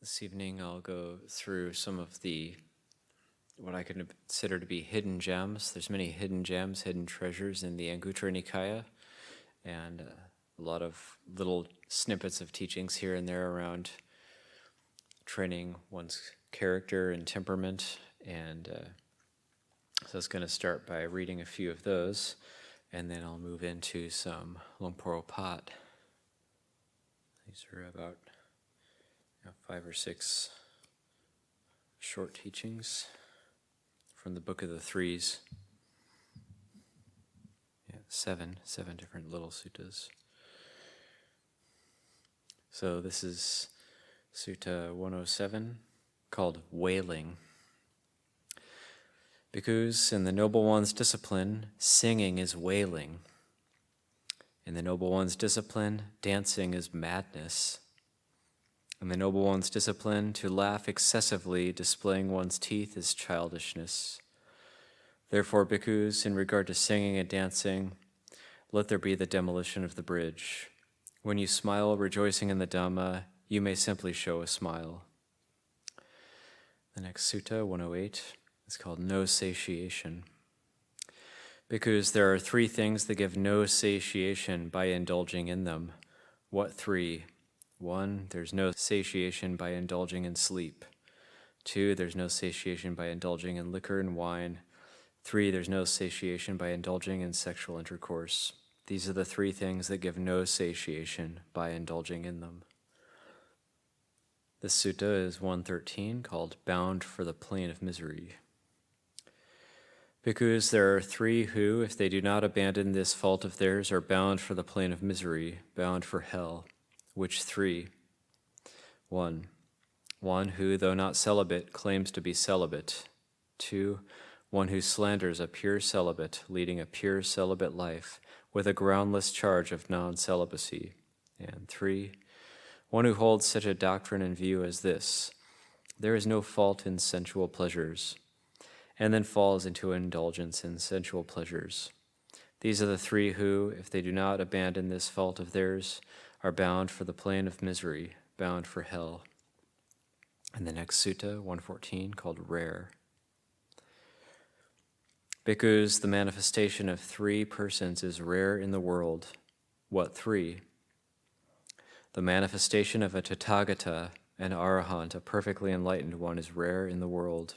This evening I'll go through some of what I consider to be hidden gems. There's many hidden gems, hidden treasures in the Anguttara Nikāya, and a lot of little snippets of teachings here and there around training one's character and temperament. And so I was going to start by reading a few of those, and then I'll move into some Luang Pu Opart. These are about 5 or 6 short teachings from the Book of the Threes. Seven different little suttas. So this is Sutta 107, called Wailing. Bhikkhus, in the Noble One's discipline, singing is wailing. In the Noble One's discipline, dancing is madness. In the Noble One's discipline, to laugh excessively, displaying one's teeth, is childishness. Therefore, bhikkhus, in regard to singing and dancing, let there be the demolition of the bridge. When you smile, rejoicing in the Dhamma, you may simply show a smile. The next sutta, 108, is called No Satiation. Bhikkhus, there are 3 things that give no satiation by indulging in them. What 3? 1, there's no satiation by indulging in sleep. 2, there's no satiation by indulging in liquor and wine. 3, there's no satiation by indulging in sexual intercourse. These are the 3 things that give no satiation by indulging in them. This sutta is 113, called Bound for the Plane of Misery. Bhikkhus, there are 3 who, if they do not abandon this fault of theirs, are bound for the plane of misery, bound for hell. Which 3? 1, one who, though not celibate, claims to be celibate. 2, one who slanders a pure celibate, leading a pure celibate life, with a groundless charge of non-celibacy. And 3, one who holds such a doctrine in view as this: there is no fault in sensual pleasures, and then falls into indulgence in sensual pleasures. These are the 3 who, if they do not abandon this fault of theirs, are bound for the plane of misery, bound for hell. And the next sutta, 114, called Rare. Bhikkhus, the manifestation of 3 persons is rare in the world. What 3? The manifestation of a Tathagata, an Arahant, a perfectly enlightened one, is rare in the world.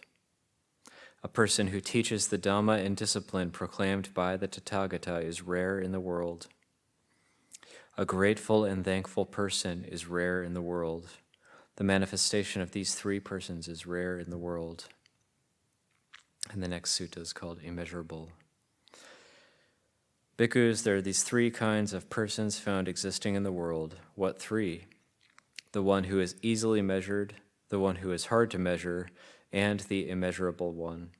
A person who teaches the Dhamma and discipline proclaimed by the Tathagata is rare in the world. A grateful and thankful person is rare in the world. The manifestation of these 3 persons is rare in the world. And the next sutta is called Immeasurable. Bhikkhus, there are these 3 kinds of persons found existing in the world. What 3? The one who is easily measured, the one who is hard to measure, and the immeasurable one.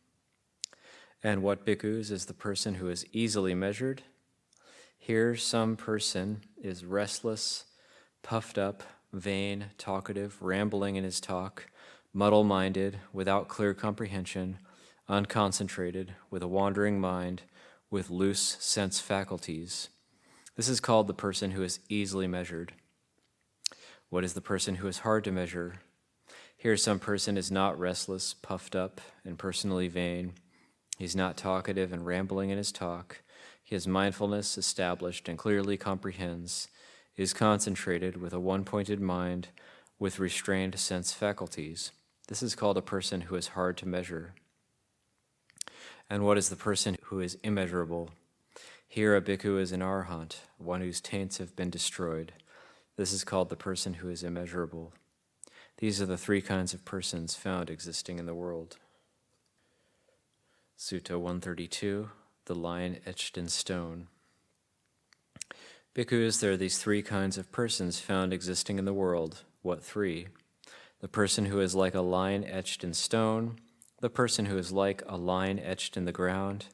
And what, bhikkhus, is the person who is easily measured? Here some person is restless, puffed up, vain, talkative, rambling in his talk, muddle-minded, without clear comprehension, unconcentrated, with a wandering mind, with loose sense faculties. This is called the person who is easily measured. What is the person who is hard to measure? Here some person is not restless, puffed up, and personally vain. He's not talkative and rambling in his talk. He has mindfulness established and clearly comprehends, is concentrated with a one-pointed mind, with restrained sense faculties. This is called a person who is hard to measure. And what is the person who is immeasurable? Here a bhikkhu is an arahant, one whose taints have been destroyed. This is called the person who is immeasurable. These are the 3 kinds of persons found existing in the world. Sutta 132, the line etched in stone. Bhikkhus, there are these 3 kinds of persons found existing in the world. What 3? The person who is like a line etched in stone, the person who is like a line etched in the ground,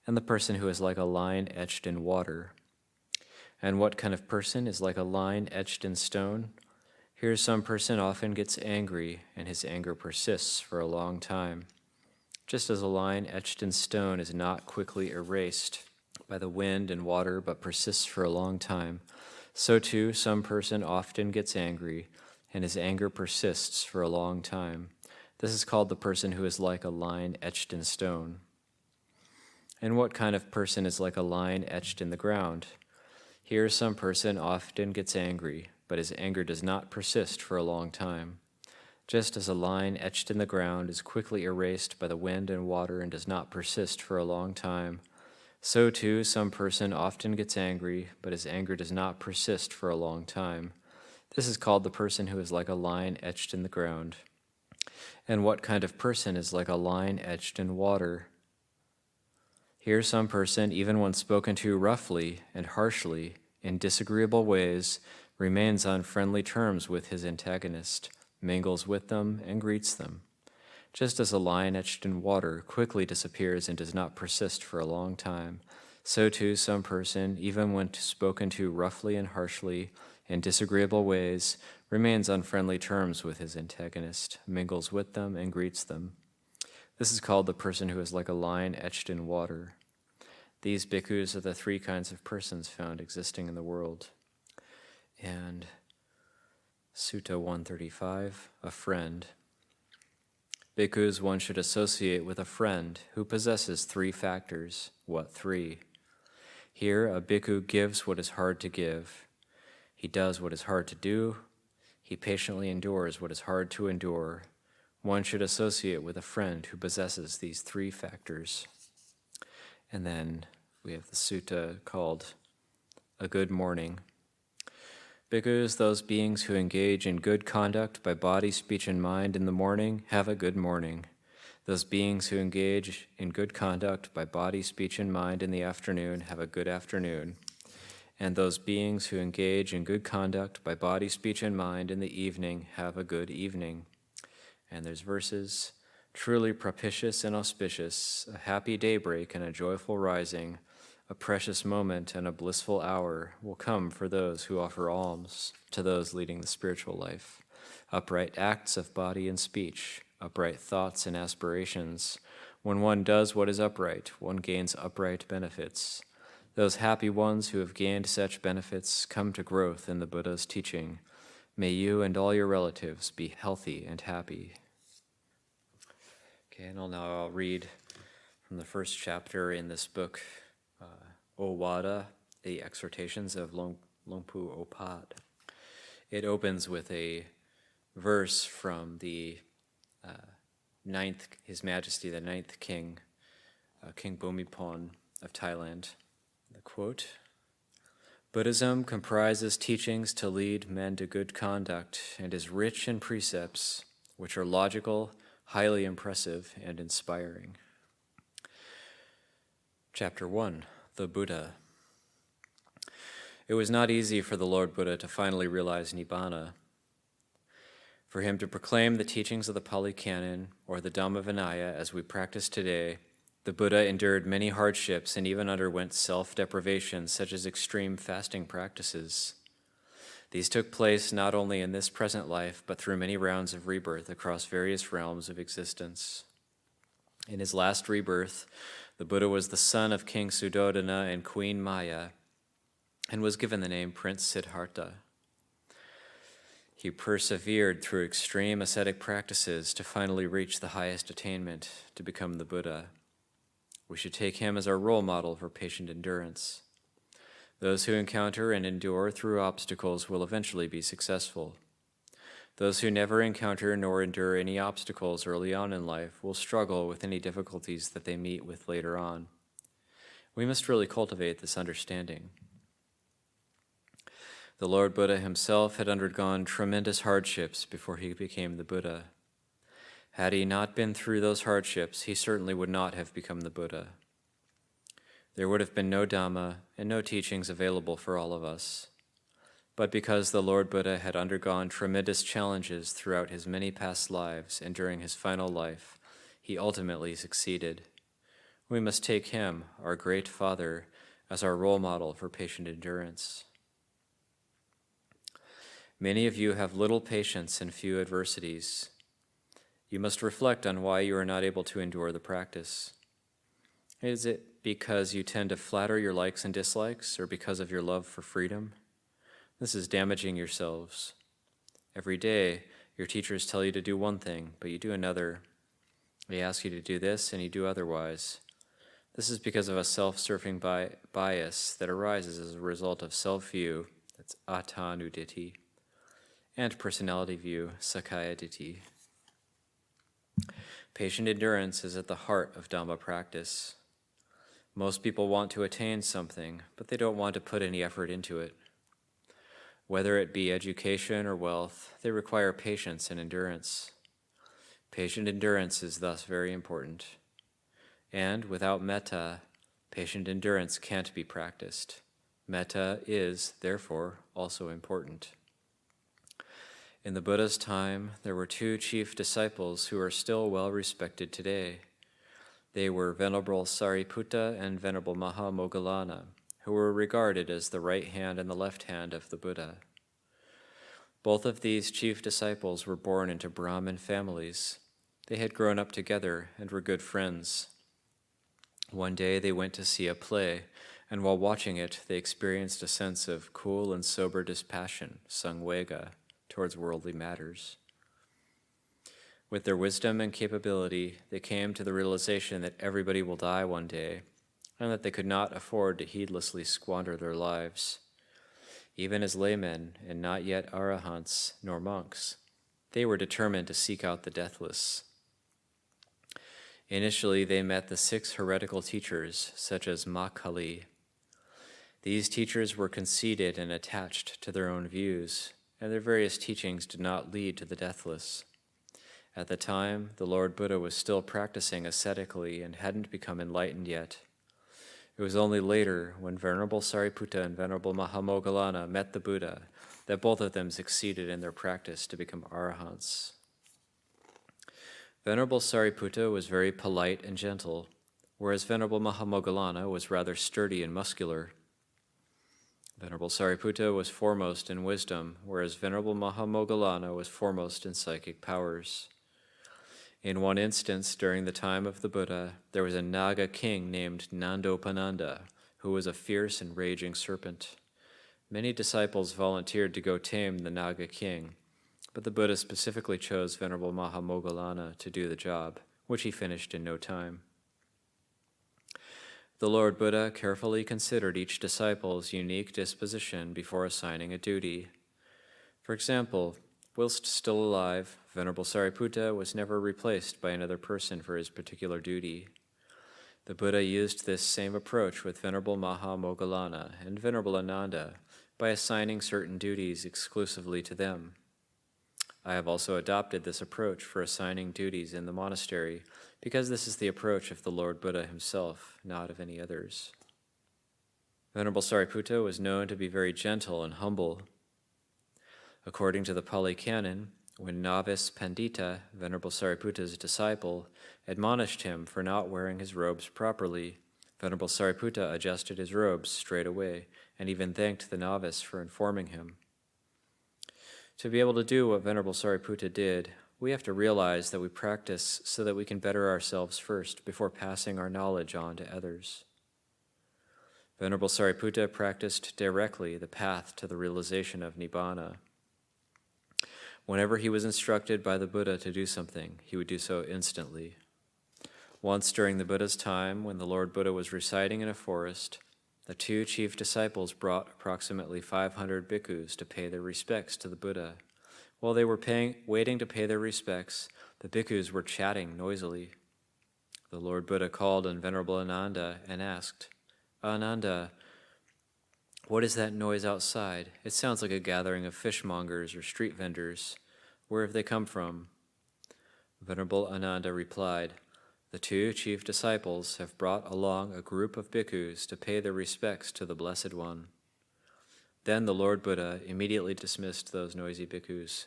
and the person who is like a line etched in water. And what kind of person is like a line etched in stone? Here some person often gets angry, and his anger persists for a long time. Just as a line etched in stone is not quickly erased by the wind and water, but persists for a long time, so too some person often gets angry, and his anger persists for a long time. This is called the person who is like a line etched in stone. And what kind of person is like a line etched in the ground? Here some person often gets angry, but his anger does not persist for a long time. Just as a line etched in the ground is quickly erased by the wind and water and does not persist for a long time, so too some person often gets angry, but his anger does not persist for a long time. This is called the person who is like a line etched in the ground. And what kind of person is like a line etched in water? Here some person, even when spoken to roughly and harshly, in disagreeable ways, remains on friendly terms with his antagonist, mingles with them, and greets them. Just as a line etched in water quickly disappears and does not persist for a long time, so too some person, even when spoken to roughly and harshly, in disagreeable ways, remains on friendly terms with his antagonist, mingles with them, and greets them. This is called the person who is like a line etched in water. These bhikkhus are the three kinds of persons found existing in the world. And Sutta 135, a friend. Bhikkhus, one should associate with a friend who possesses three factors. What three? Here, a bhikkhu gives what is hard to give. He does what is hard to do. He patiently endures what is hard to endure. One should associate with a friend who possesses these three factors. And then we have the sutta called A Good Morning. Bhikkhus, those beings who engage in good conduct by body, speech, and mind in the morning, have a good morning. Those beings who engage in good conduct by body, speech, and mind in the afternoon, have a good afternoon. And those beings who engage in good conduct by body, speech, and mind in the evening, have a good evening. And there's verses, truly propitious and auspicious, a happy daybreak and a joyful rising, a precious moment and a blissful hour will come for those who offer alms to those leading the spiritual life. Upright acts of body and speech, upright thoughts and aspirations. When one does what is upright, one gains upright benefits. Those happy ones who have gained such benefits come to growth in the Buddha's teaching. May you and all your relatives be healthy and happy. Okay, and I'll read from the first chapter in this book, Ovādā, the exhortations of Luang Pu Opart. It opens with a verse from the His Majesty, the ninth king, King Bhumibol of Thailand. The quote, Buddhism comprises teachings to lead men to good conduct and is rich in precepts which are logical, highly impressive, and inspiring. Chapter 1, the Buddha. It was not easy for the Lord Buddha to finally realize Nibbana. For him to proclaim the teachings of the Pali Canon, or the Dhamma Vinaya as we practice today, the Buddha endured many hardships and even underwent self-deprivation, such as extreme fasting practices. These took place not only in this present life, but through many rounds of rebirth across various realms of existence. In his last rebirth, the Buddha was the son of King Suddhodana and Queen Maya, and was given the name Prince Siddhartha. He persevered through extreme ascetic practices to finally reach the highest attainment, to become the Buddha. We should take him as our role model for patient endurance. Those who encounter and endure through obstacles will eventually be successful. Those who never encounter nor endure any obstacles early on in life will struggle with any difficulties that they meet with later on. We must really cultivate this understanding. The Lord Buddha himself had undergone tremendous hardships before he became the Buddha. Had he not been through those hardships, he certainly would not have become the Buddha. There would have been no Dhamma and no teachings available for all of us. But because the Lord Buddha had undergone tremendous challenges throughout his many past lives and during his final life, he ultimately succeeded. We must take him, our great Father, as our role model for patient endurance. Many of you have little patience and few adversities. You must reflect on why you are not able to endure the practice. Is it because you tend to flatter your likes and dislikes, or because of your love for freedom? This is damaging yourselves. Every day, your teachers tell you to do one thing, but you do another. They ask you to do this, and you do otherwise. This is because of a self-serving bias that arises as a result of self-view, that's attanuditi, and personality view, sakkaya ditthi. Patient endurance is at the heart of Dhamma practice. Most people want to attain something, but they don't want to put any effort into it. Whether it be education or wealth, they require patience and endurance. Patient endurance is thus very important. And without metta, patient endurance can't be practiced. Metta is, therefore, also important. In the Buddha's time, there were two chief disciples who are still well respected today. They were Venerable Sariputta and Venerable Mahamoggallana, who were regarded as the right hand and the left hand of the Buddha. Both of these chief disciples were born into Brahmin families. They had grown up together and were good friends. One day they went to see a play, and while watching it, they experienced a sense of cool and sober dispassion, samvega, towards worldly matters. With their wisdom and capability, they came to the realization that everybody will die one day, and that they could not afford to heedlessly squander their lives. Even as laymen, and not yet arahants nor monks, they were determined to seek out the deathless. Initially, they met the 6 heretical teachers, such as Makkhali. These teachers were conceited and attached to their own views, and their various teachings did not lead to the deathless. At the time, the Lord Buddha was still practicing ascetically and hadn't become enlightened yet. It was only later, when Venerable Sariputta and Venerable Mahamoggallana met the Buddha, that both of them succeeded in their practice to become arahants. Venerable Sariputta was very polite and gentle, whereas Venerable Mahamoggallana was rather sturdy and muscular. Venerable Sariputta was foremost in wisdom, whereas Venerable Mahamoggallana was foremost in psychic powers. In one instance, during the time of the Buddha, there was a Naga king named Nandopananda, who was a fierce and raging serpent. Many disciples volunteered to go tame the Naga king, but the Buddha specifically chose Venerable Mahamoggallana to do the job, which he finished in no time. The Lord Buddha carefully considered each disciple's unique disposition before assigning a duty. For example, whilst still alive, Venerable Sariputta was never replaced by another person for his particular duty. The Buddha used this same approach with Venerable Mahamoggallana and Venerable Ananda by assigning certain duties exclusively to them. I have also adopted this approach for assigning duties in the monastery because this is the approach of the Lord Buddha himself, not of any others. Venerable Sariputta was known to be very gentle and humble. According to the Pali Canon, when novice Pandita, Venerable Sariputta's disciple, admonished him for not wearing his robes properly, Venerable Sariputta adjusted his robes straight away and even thanked the novice for informing him. To be able to do what Venerable Sariputta did, we have to realize that we practice so that we can better ourselves first before passing our knowledge on to others. Venerable Sariputta practiced directly the path to the realization of Nibbana. Whenever he was instructed by the Buddha to do something, he would do so instantly. Once during the Buddha's time, when the Lord Buddha was residing in a forest, the 2 chief disciples brought approximately 500 bhikkhus to pay their respects to the Buddha. While they were waiting to pay their respects, the bhikkhus were chatting noisily. The Lord Buddha called on Venerable Ananda and asked, "Ananda, what is that noise outside? It sounds like a gathering of fishmongers or street vendors. Where have they come from?" Venerable Ananda replied, "The 2 chief disciples have brought along a group of bhikkhus to pay their respects to the Blessed One." Then the Lord Buddha immediately dismissed those noisy bhikkhus.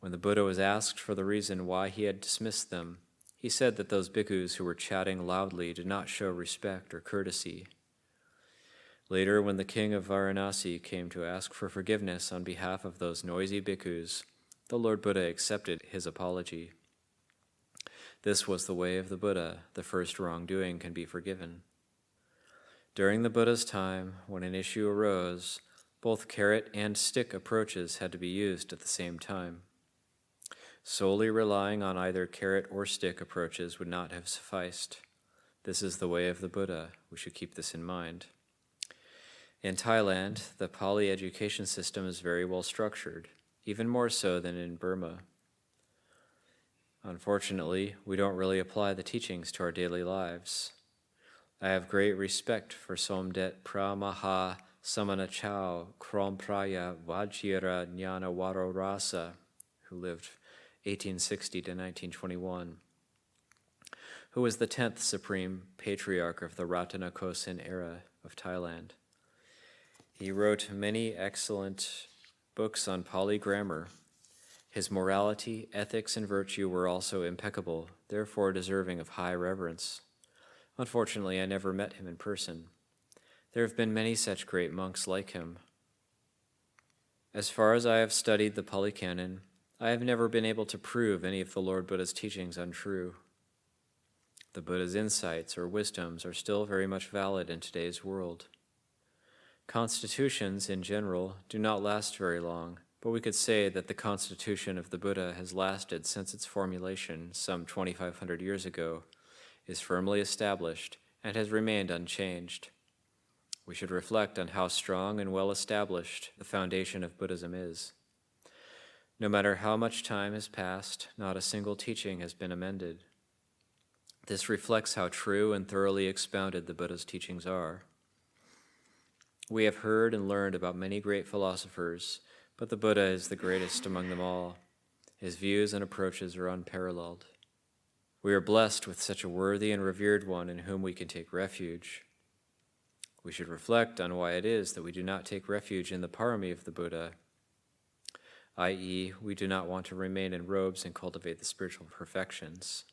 When the Buddha was asked for the reason why he had dismissed them, he said that those bhikkhus who were chatting loudly did not show respect or courtesy. Later, when the king of Varanasi came to ask for forgiveness on behalf of those noisy bhikkhus, the Lord Buddha accepted his apology. This was the way of the Buddha. The first wrongdoing can be forgiven. During the Buddha's time, when an issue arose, Both carrot and stick approaches had to be used at the same time. Solely relying on either carrot or stick approaches would not have sufficed. This is the way of the Buddha. We should keep this in mind. In Thailand, the Pali education system is very well structured, even more so than in Burma. Unfortunately, we don't really apply the teachings to our daily lives. I have great respect for Somdet Pramaha Samana Chao Krompraya Vajira Jnana Waro Rasa, who lived 1860 to 1921, who was the 10th Supreme Patriarch of the Ratanakosin era of Thailand. He wrote many excellent books on Pali grammar. His morality, ethics, and virtue were also impeccable, therefore deserving of high reverence. Unfortunately, I never met him in person. There have been many such great monks like him. As far as I have studied the Pali Canon, I have never been able to prove any of the Lord Buddha's teachings untrue. The Buddha's insights or wisdoms are still very much valid in today's world. Constitutions, in general, do not last very long, but we could say that the constitution of the Buddha has lasted since its formulation some 2,500 years ago, is firmly established, and has remained unchanged. We should reflect on how strong and well established the foundation of Buddhism is. No matter how much time has passed, not a single teaching has been amended. This reflects how true and thoroughly expounded the Buddha's teachings are. We have heard and learned about many great philosophers, but the Buddha is the greatest among them all. His views and approaches are unparalleled. We are blessed with such a worthy and revered one in whom we can take refuge. We should reflect on why it is that we do not take refuge in the parami of the Buddha, i.e., we do not want to remain in robes and cultivate the spiritual perfections.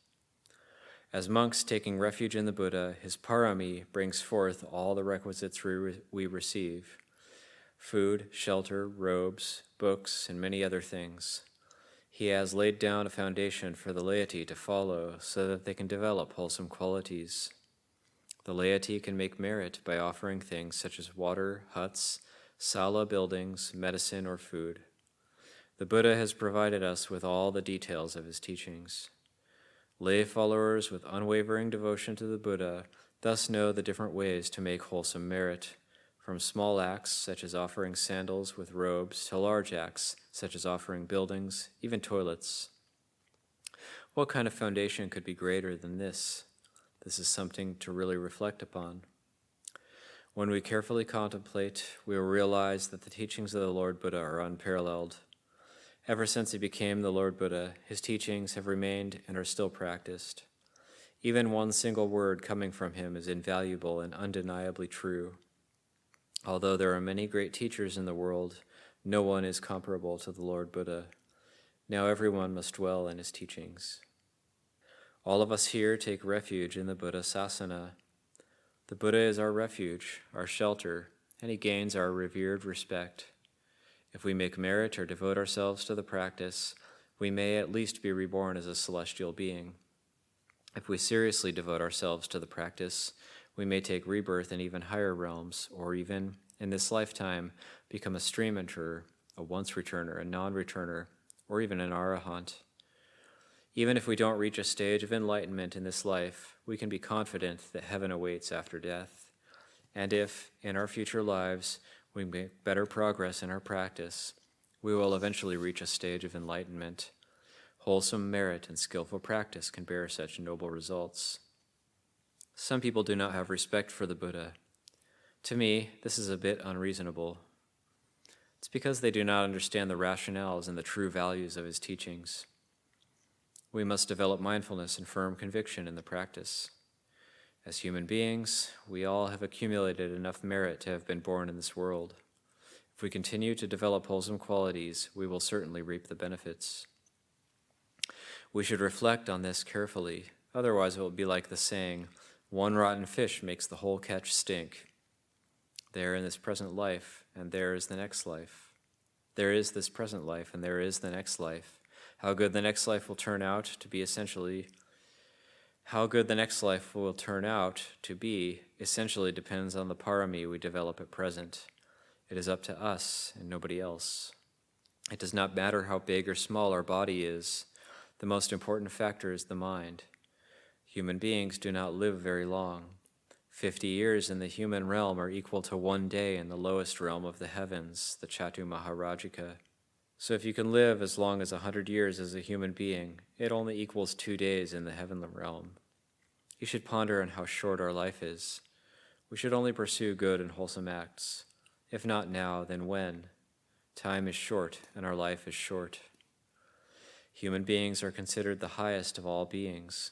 As monks taking refuge in the Buddha, his parami brings forth all the requisites we receive: food, shelter, robes, books, and many other things. He has laid down a foundation for the laity to follow so that they can develop wholesome qualities. The laity can make merit by offering things such as water, huts, sala buildings, medicine, or food. The Buddha has provided us with all the details of his teachings. Lay followers with unwavering devotion to the Buddha thus know the different ways to make wholesome merit, from small acts such as offering sandals with robes to large acts such as offering buildings, even toilets. What kind of foundation could be greater than this? This is something to really reflect upon. When we carefully contemplate, we will realize that the teachings of the Lord Buddha are unparalleled. Ever since he became the Lord Buddha, his teachings have remained and are still practiced. Even one single word coming from him is invaluable and undeniably true. Although there are many great teachers in the world, no one is comparable to the Lord Buddha. Now everyone must dwell in his teachings. All of us here take refuge in the Buddha Sasana. The Buddha is our refuge, our shelter, and he gains our revered respect. If we make merit or devote ourselves to the practice, we may at least be reborn as a celestial being. If we seriously devote ourselves to the practice, we may take rebirth in even higher realms, or even, in this lifetime, become a stream enterer, a once-returner, a non-returner, or even an arahant. Even if we don't reach a stage of enlightenment in this life, we can be confident that heaven awaits after death. And if, in our future lives, we make better progress in our practice, we will eventually reach a stage of enlightenment. Wholesome merit and skillful practice can bear such noble results. Some people do not have respect for the Buddha. To me, this is a bit unreasonable. It's because they do not understand the rationales and the true values of his teachings. We must develop mindfulness and firm conviction in the practice. As human beings, we all have accumulated enough merit to have been born in this world. If we continue to develop wholesome qualities, we will certainly reap the benefits. We should reflect on this carefully, otherwise it will be like the saying, "One rotten fish makes the whole catch stink." There in this present life, and there is the next life. There is this present life, and there is the next life. How good the next life will turn out to be essentially depends on the parami we develop at present. It is up to us and nobody else. It does not matter how big or small our body is. The most important factor is the mind. Human beings do not live very long. 50 years in the human realm are equal to 1 day in the lowest realm of the heavens, the Chatu Maharajika. So if you can live as long as 100 years as a human being, it only equals 2 days in the heavenly realm. You should ponder on how short our life is. We should only pursue good and wholesome acts. If not now, then when? Time is short, and our life is short. Human beings are considered the highest of all beings.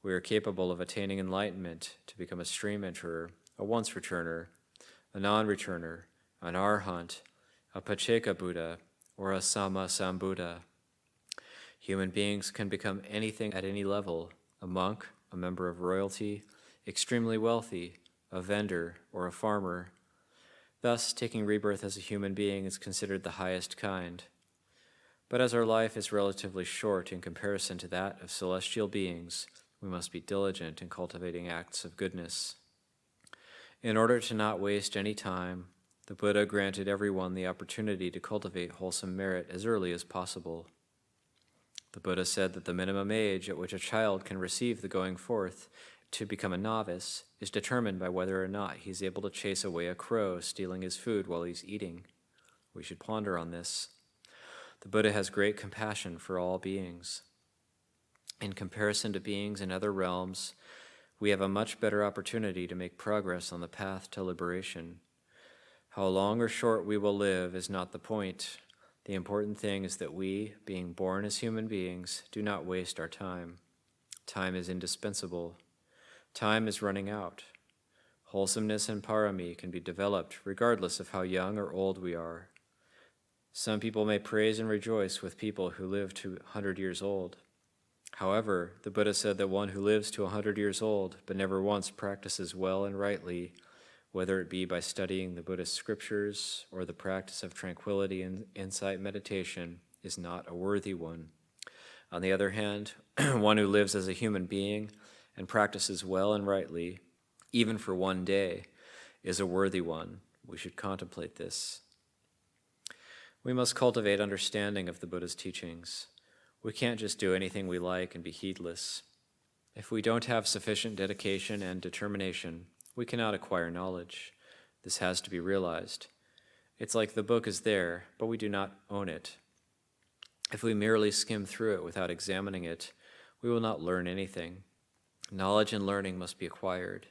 We are capable of attaining enlightenment to become a stream enterer, a once-returner, a non-returner, an arhat, a Pacceka Buddha, or a Sama Sambuddha. Human beings can become anything at any level: a monk, a member of royalty, extremely wealthy, a vendor, or a farmer. Thus, taking rebirth as a human being is considered the highest kind. But as our life is relatively short in comparison to that of celestial beings, we must be diligent in cultivating acts of goodness. In order to not waste any time, the Buddha granted everyone the opportunity to cultivate wholesome merit as early as possible. The Buddha said that the minimum age at which a child can receive the going forth to become a novice is determined by whether or not he's able to chase away a crow stealing his food while he's eating. We should ponder on this. The Buddha has great compassion for all beings. In comparison to beings in other realms, we have a much better opportunity to make progress on the path to liberation. How long or short we will live is not the point. The important thing is that we, being born as human beings, do not waste our time. Time is indispensable. Time is running out. Wholesomeness and parami can be developed regardless of how young or old we are. Some people may praise and rejoice with people who live to 100 years old. However, the Buddha said that one who lives to 100 years old but never once practices well and rightly, whether it be by studying the Buddhist scriptures or the practice of tranquility and insight meditation, is not a worthy one. On the other hand, one who lives as a human being and practices well and rightly, even for 1 day, is a worthy one. We should contemplate this. We must cultivate understanding of the Buddha's teachings. We can't just do anything we like and be heedless. If we don't have sufficient dedication and determination, we cannot acquire knowledge. This has to be realized. It's like the book is there, but we do not own it. If we merely skim through it without examining it, we will not learn anything. Knowledge and learning must be acquired.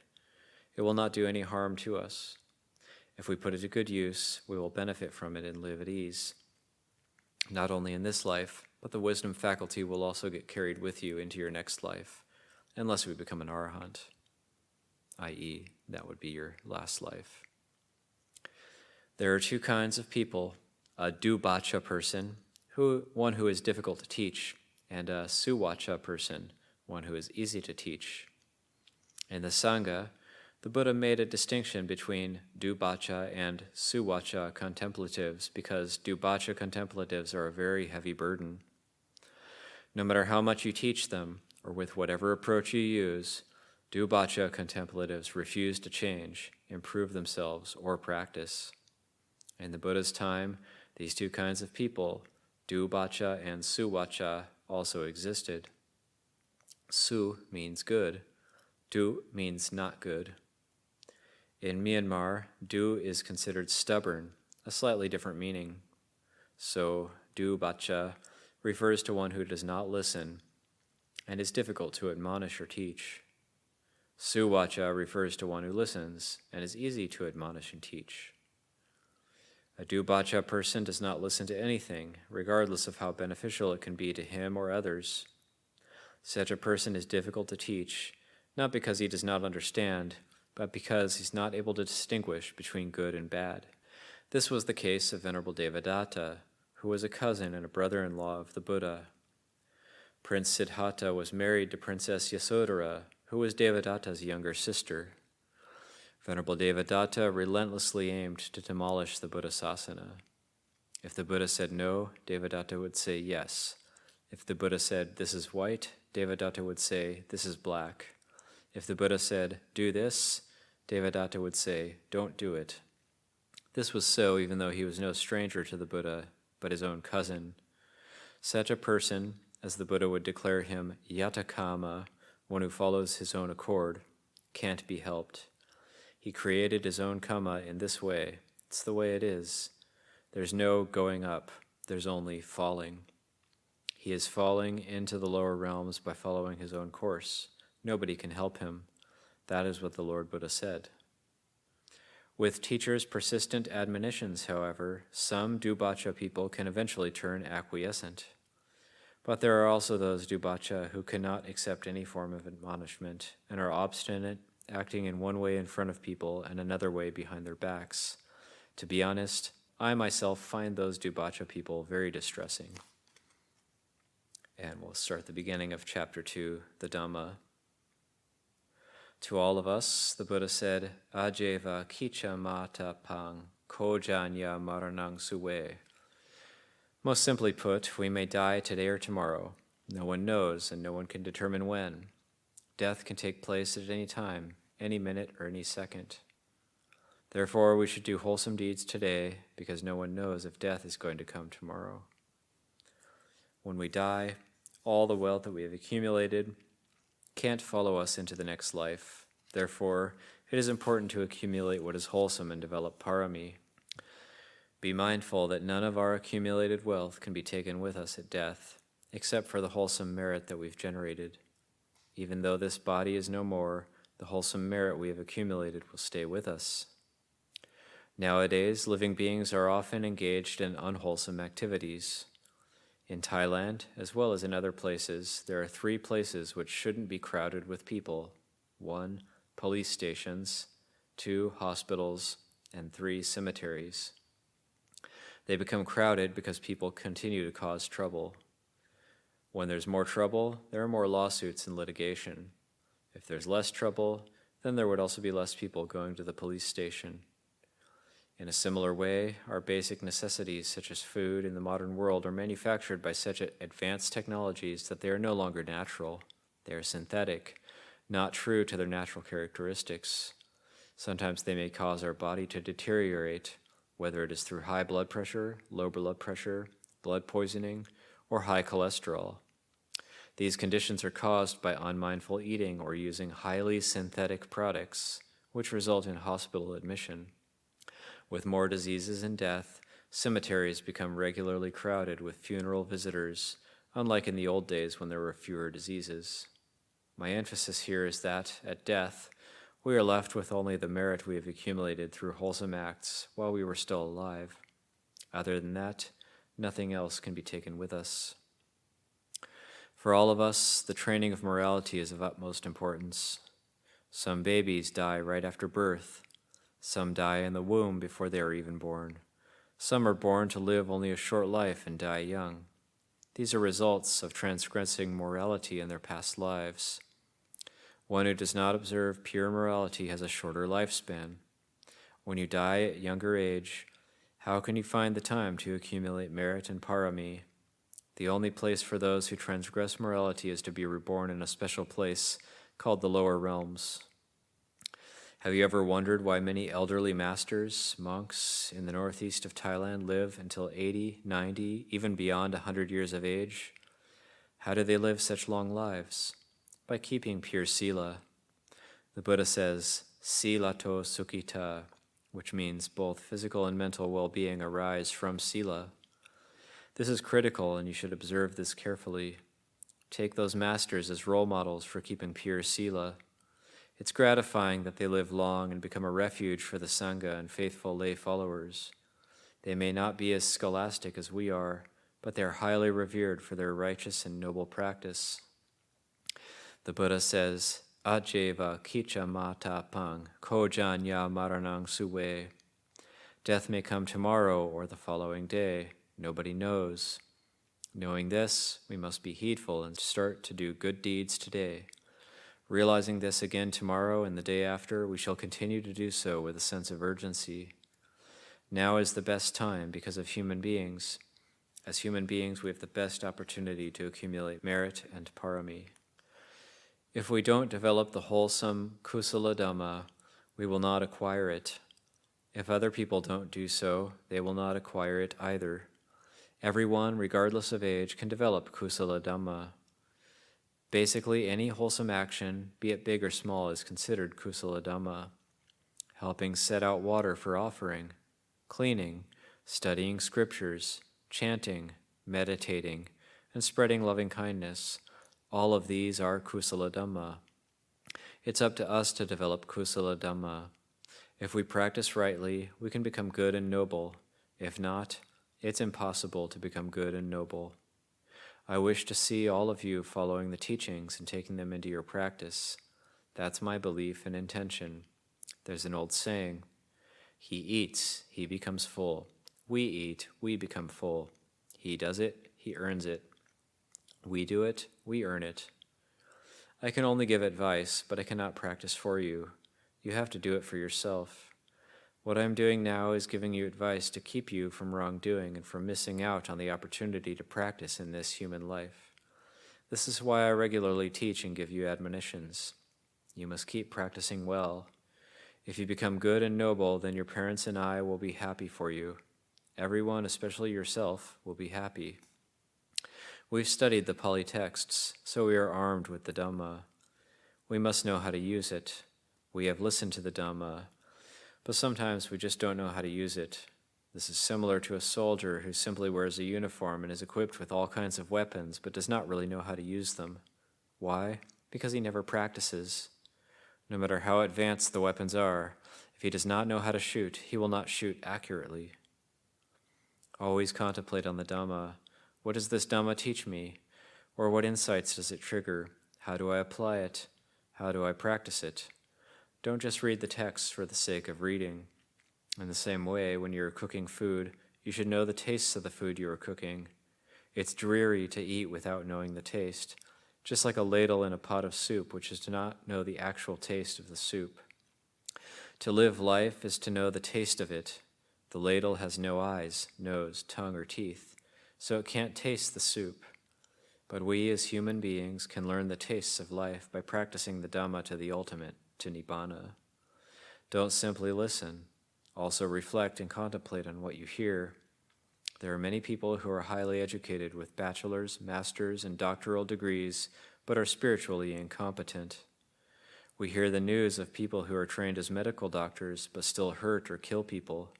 It will not do any harm to us. If we put it to good use, we will benefit from it and live at ease. Not only in this life, but the wisdom faculty will also get carried with you into your next life, unless we become an arhat, i.e., that would be your last life. There are 2 kinds of people: a dubacha person, one who is difficult to teach, and a suwacha person, one who is easy to teach. In the Sangha, the Buddha made a distinction between dubacha and suwacha contemplatives because dubacha contemplatives are a very heavy burden. No matter how much you teach them, or with whatever approach you use, dubacha contemplatives refuse to change, improve themselves, or practice. In the Buddha's time, these 2 kinds of people, dubacha and suwacha, also existed. Su means good. Du means not good. In Myanmar, du is considered stubborn, a slightly different meaning. So, dubacha refers to one who does not listen and is difficult to admonish or teach. Suwacha refers to one who listens and is easy to admonish and teach. A dubacha person does not listen to anything, regardless of how beneficial it can be to him or others. Such a person is difficult to teach, not because he does not understand, but because he's not able to distinguish between good and bad. This was the case of Venerable Devadatta, who was a cousin and a brother-in-law of the Buddha. Prince Siddhartha was married to Princess Yasodhara, who was Devadatta's younger sister. Venerable Devadatta relentlessly aimed to demolish the Buddha Sasana. If the Buddha said no, Devadatta would say yes. If the Buddha said, "This is white," Devadatta would say, "This is black." If the Buddha said, "Do this," Devadatta would say, "Don't do it." This was so even though he was no stranger to the Buddha, but his own cousin. Such a person, as the Buddha would declare him, yatakama, one who follows his own accord, can't be helped. He created his own karma in this way. It's the way it is. There's no going up, there's only falling. He is falling into the lower realms by following his own course. Nobody can help him. That is what the Lord Buddha said. With teachers' persistent admonitions, however, some Dubacha people can eventually turn acquiescent. But there are also those Dubacha who cannot accept any form of admonishment and are obstinate, acting in one way in front of people and another way behind their backs. To be honest, I myself find those Dubacha people very distressing. And we'll start the beginning of chapter 2, the Dhamma. To all of us, the Buddha said, Ajeva kicha mata pang, kojanya maranang suwe. Most simply put, we may die today or tomorrow. No one knows, and no one can determine when. Death can take place at any time, any minute, or any second. Therefore, we should do wholesome deeds today, because no one knows if death is going to come tomorrow. When we die, all the wealth that we have accumulated can't follow us into the next life. Therefore, it is important to accumulate what is wholesome and develop parami. Be mindful that none of our accumulated wealth can be taken with us at death, except for the wholesome merit that we've generated. Even though this body is no more, the wholesome merit we have accumulated will stay with us. Nowadays, living beings are often engaged in unwholesome activities. In Thailand, as well as in other places, there are 3 places which shouldn't be crowded with people. 1, police stations, 2, hospitals, and 3, cemeteries. They become crowded because people continue to cause trouble. When there's more trouble, there are more lawsuits and litigation. If there's less trouble, then there would also be less people going to the police station. In a similar way, our basic necessities, such as food in the modern world, are manufactured by such advanced technologies that they are no longer natural. They are synthetic, not true to their natural characteristics. Sometimes they may cause our body to deteriorate, whether it is through high blood pressure, low blood pressure, blood poisoning, or high cholesterol. These conditions are caused by unmindful eating or using highly synthetic products, which result in hospital admission. With more diseases and death, cemeteries become regularly crowded with funeral visitors, unlike in the old days when there were fewer diseases. My emphasis here is that, at death, we are left with only the merit we have accumulated through wholesome acts while we were still alive. Other than that, nothing else can be taken with us. For all of us, the training of morality is of utmost importance. Some babies die right after birth. Some die in the womb before they are even born. Some are born to live only a short life and die young. These are results of transgressing morality in their past lives. One who does not observe pure morality has a shorter lifespan. When you die at younger age, how can you find the time to accumulate merit and parami? The only place for those who transgress morality is to be reborn in a special place called the lower realms. Have you ever wondered why many elderly masters, monks in the northeast of Thailand live until 80, 90, even beyond 100 years of age? How do they live such long lives? By keeping pure sila. The Buddha says, silato sukhita, which means both physical and mental well-being arise from sila. This is critical, and you should observe this carefully. Take those masters as role models for keeping pure sila. It's gratifying that they live long and become a refuge for the Sangha and faithful lay followers. They may not be as scholastic as we are, but they are highly revered for their righteous and noble practice. The Buddha says, Ajeva kicha mata pang, kojanya maranang suwe. Death may come tomorrow or the following day. Nobody knows. Knowing this, we must be heedful and start to do good deeds today. Realizing this again tomorrow and the day after, we shall continue to do so with a sense of urgency. Now is the best time because of human beings. As human beings, we have the best opportunity to accumulate merit and parami. If we don't develop the wholesome kusala dhamma, we will not acquire it. If other people don't do so, they will not acquire it either. Everyone, regardless of age, can develop kusala dhamma. Basically, any wholesome action, be it big or small, is considered kusala dhamma. Helping set out water for offering, cleaning, studying scriptures, chanting, meditating, and spreading loving kindness, all of these are kusala dhamma. It's up to us to develop kusala dhamma. If we practice rightly, we can become good and noble. If not, it's impossible to become good and noble. I wish to see all of you following the teachings and taking them into your practice. That's my belief and intention. There's an old saying, he eats, he becomes full. We eat, we become full. He does it, he earns it. We do it, we earn it. I can only give advice, but I cannot practice for you. You have to do it for yourself. What I'm doing now is giving you advice to keep you from wrongdoing and from missing out on the opportunity to practice in this human life. This is why I regularly teach and give you admonitions. You must keep practicing well. If you become good and noble, then your parents and I will be happy for you. Everyone, especially yourself, will be happy. We've studied the Pali texts, so we are armed with the Dhamma. We must know how to use it. We have listened to the Dhamma, but sometimes we just don't know how to use it. This is similar to a soldier who simply wears a uniform and is equipped with all kinds of weapons, but does not really know how to use them. Why? Because he never practices. No matter how advanced the weapons are, if he does not know how to shoot, he will not shoot accurately. Always contemplate on the Dhamma. What does this Dhamma teach me? Or what insights does it trigger? How do I apply it? How do I practice it? Don't just read the texts for the sake of reading. In the same way, when you're cooking food, you should know the tastes of the food you are cooking. It's dreary to eat without knowing the taste, just like a ladle in a pot of soup, which is to not know the actual taste of the soup. To live life is to know the taste of it. The ladle has no eyes, nose, tongue, or teeth, so it can't taste the soup. But we as human beings can learn the tastes of life by practicing the Dhamma to the ultimate, to Nibbana. Don't simply listen. Also reflect and contemplate on what you hear. There are many people who are highly educated with bachelor's, master's, and doctoral degrees, but are spiritually incompetent. We hear the news of people who are trained as medical doctors, but still hurt or kill people.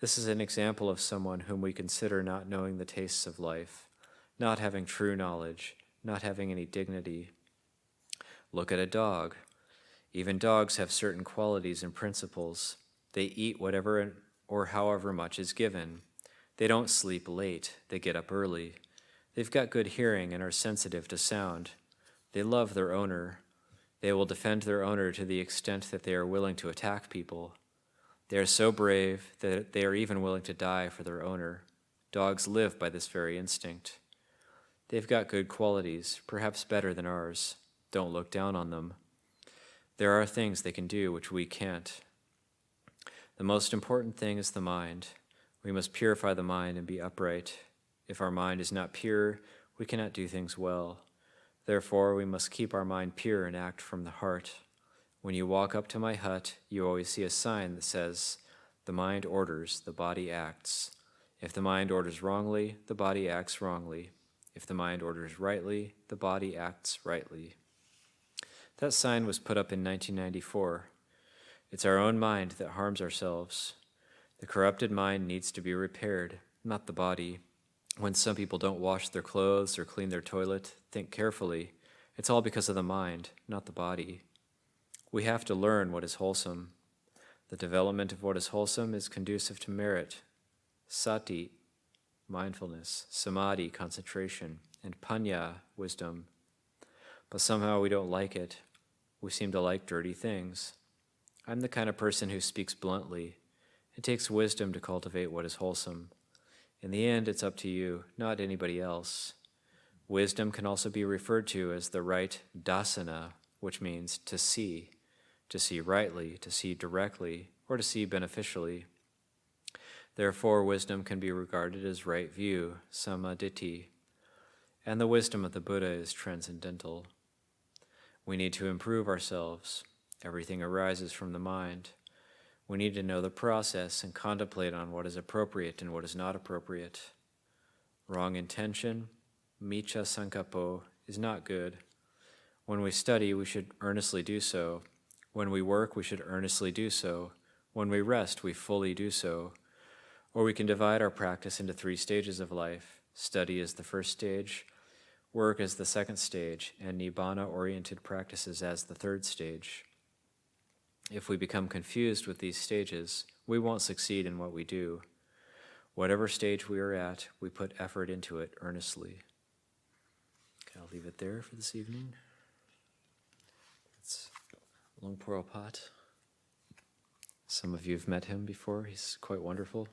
This is an example of someone whom we consider not knowing the tastes of life, not having true knowledge, not having any dignity. Look at a dog. Even dogs have certain qualities and principles. They eat whatever or however much is given. They don't sleep late, they get up early. They've got good hearing and are sensitive to sound. They love their owner. They will defend their owner to the extent that they are willing to attack people. They are so brave that they are even willing to die for their owner. Dogs live by this very instinct. They've got good qualities, perhaps better than ours. Don't look down on them. There are things they can do which we can't. The most important thing is the mind. We must purify the mind and be upright. If our mind is not pure, we cannot do things well. Therefore, we must keep our mind pure and act from the heart. When you walk up to my hut, you always see a sign that says, "The mind orders, the body acts." If the mind orders wrongly, the body acts wrongly. If the mind orders rightly, the body acts rightly. That sign was put up in 1994. It's our own mind that harms ourselves. The corrupted mind needs to be repaired, not the body. When some people don't wash their clothes or clean their toilet, think carefully. It's all because of the mind, not the body. We have to learn what is wholesome. The development of what is wholesome is conducive to merit. Sati, mindfulness, samadhi, concentration, and panya, wisdom. But somehow we don't like it. We seem to like dirty things. I'm the kind of person who speaks bluntly. It takes wisdom to cultivate what is wholesome. In the end, it's up to you, not anybody else. Wisdom can also be referred to as the right dasana, which means to see rightly, to see directly, or to see beneficially. Therefore, wisdom can be regarded as right view, samaditi, and the wisdom of the Buddha is transcendental. We need to improve ourselves. Everything arises from the mind. We need to know the process and contemplate on what is appropriate and what is not appropriate. Wrong intention, miccha sankappo, is not good. When we study, we should earnestly do so. When we work, we should earnestly do so. When we rest, we fully do so. Or we can divide our practice into 3 stages of life. Study is the first stage, work as the second stage, and nibbana-oriented practices as the third stage. If we become confused with these stages, we won't succeed in what we do. Whatever stage we are at, we put effort into it earnestly. Okay, I'll leave it there for this evening. It's Luang Pu Opart. Some of you have met him before. He's quite wonderful.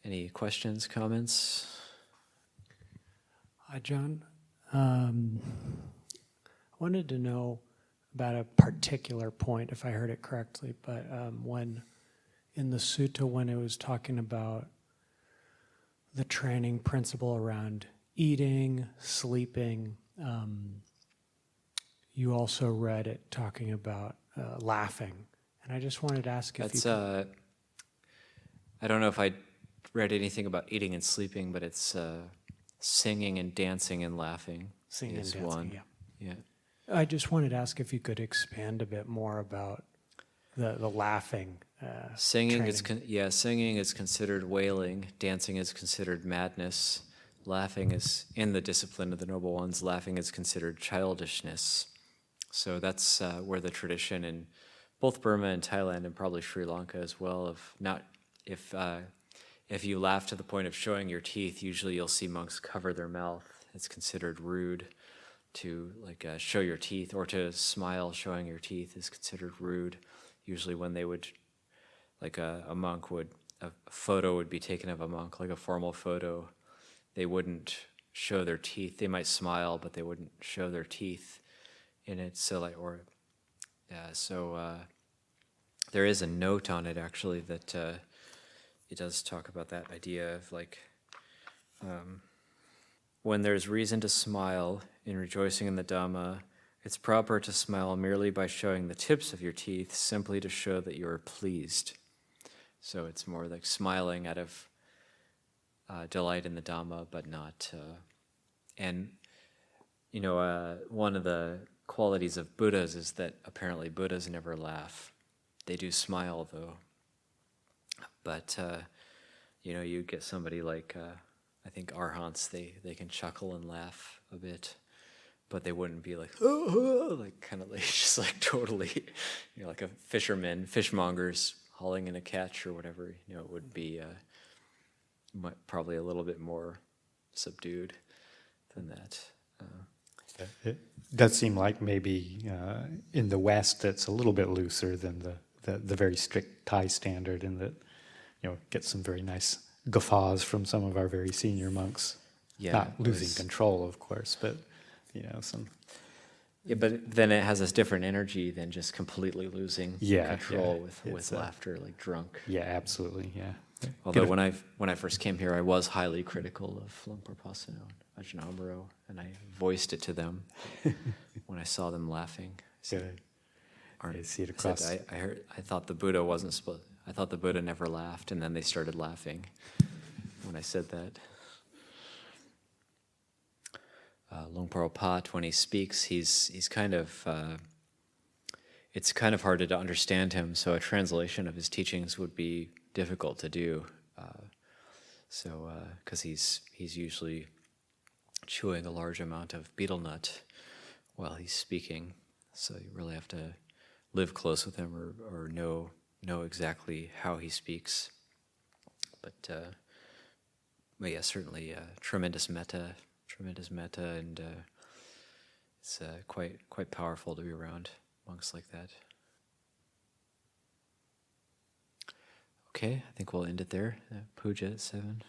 Any questions, comments? Ajahn, I wanted to know about a particular point, if I heard it correctly, but when in the sutta, when it was talking about the training principle around eating, sleeping, you also read it talking about laughing. And I just wanted to ask if I don't know if I read anything about eating and sleeping, but it's singing and dancing and laughing is one. Yeah. I just wanted to ask if you could expand a bit more about the laughing. Singing singing is considered wailing. Dancing is considered madness. Laughing is, in the discipline of the Noble Ones, laughing is considered childishness. So that's where the tradition in both Burma and Thailand and probably Sri Lanka as well of not, if you laugh to the point of showing your teeth, usually you'll see monks cover their mouth. It's considered rude to show your teeth, or to smile showing your teeth is considered rude. Usually when they would, a monk would, a photo would be taken of a monk, like a formal photo, they wouldn't show their teeth. They might smile, but they wouldn't show their teeth in it. So there is a note on it actually that it does talk about that idea of when there's reason to smile in rejoicing in the Dhamma, it's proper to smile merely by showing the tips of your teeth, simply to show that you are pleased. So it's more like smiling out of delight in the Dhamma, but not. One of the qualities of Buddhas is that apparently Buddhas never laugh. They do smile though. But you get somebody like I think Arhants, they can chuckle and laugh a bit, but they wouldn't be just totally, like a fisherman, fishmongers hauling in a catch or whatever. It would be probably a little bit more subdued than that. It does seem like maybe in the West it's a little bit looser than the very strict Thai standard, in that get some very nice guffaws from some of our very senior monks. Yeah, not losing control, of course, but some. Yeah, but then it has this different energy than just completely losing control with laughter, like drunk. Yeah, absolutely. Yeah. Although when I first came here, I was highly critical of Luang Pu Pasano and Ajahn Amaro, and I voiced it to them when I saw them laughing. I see it across. I thought the Buddha wasn't supposed. I thought the Buddha never laughed, and then they started laughing when I said that. Luang Pu Opart, when he speaks, he's kind of. It's kind of hard to understand him, so a translation of his teachings would be difficult to do. Because he's usually chewing a large amount of betel nut while he's speaking, so you really have to live close with him or know exactly how he speaks. But yeah, certainly tremendous metta, and it's quite powerful to be around monks like that. Okay, I think we'll end it there. Puja at 7.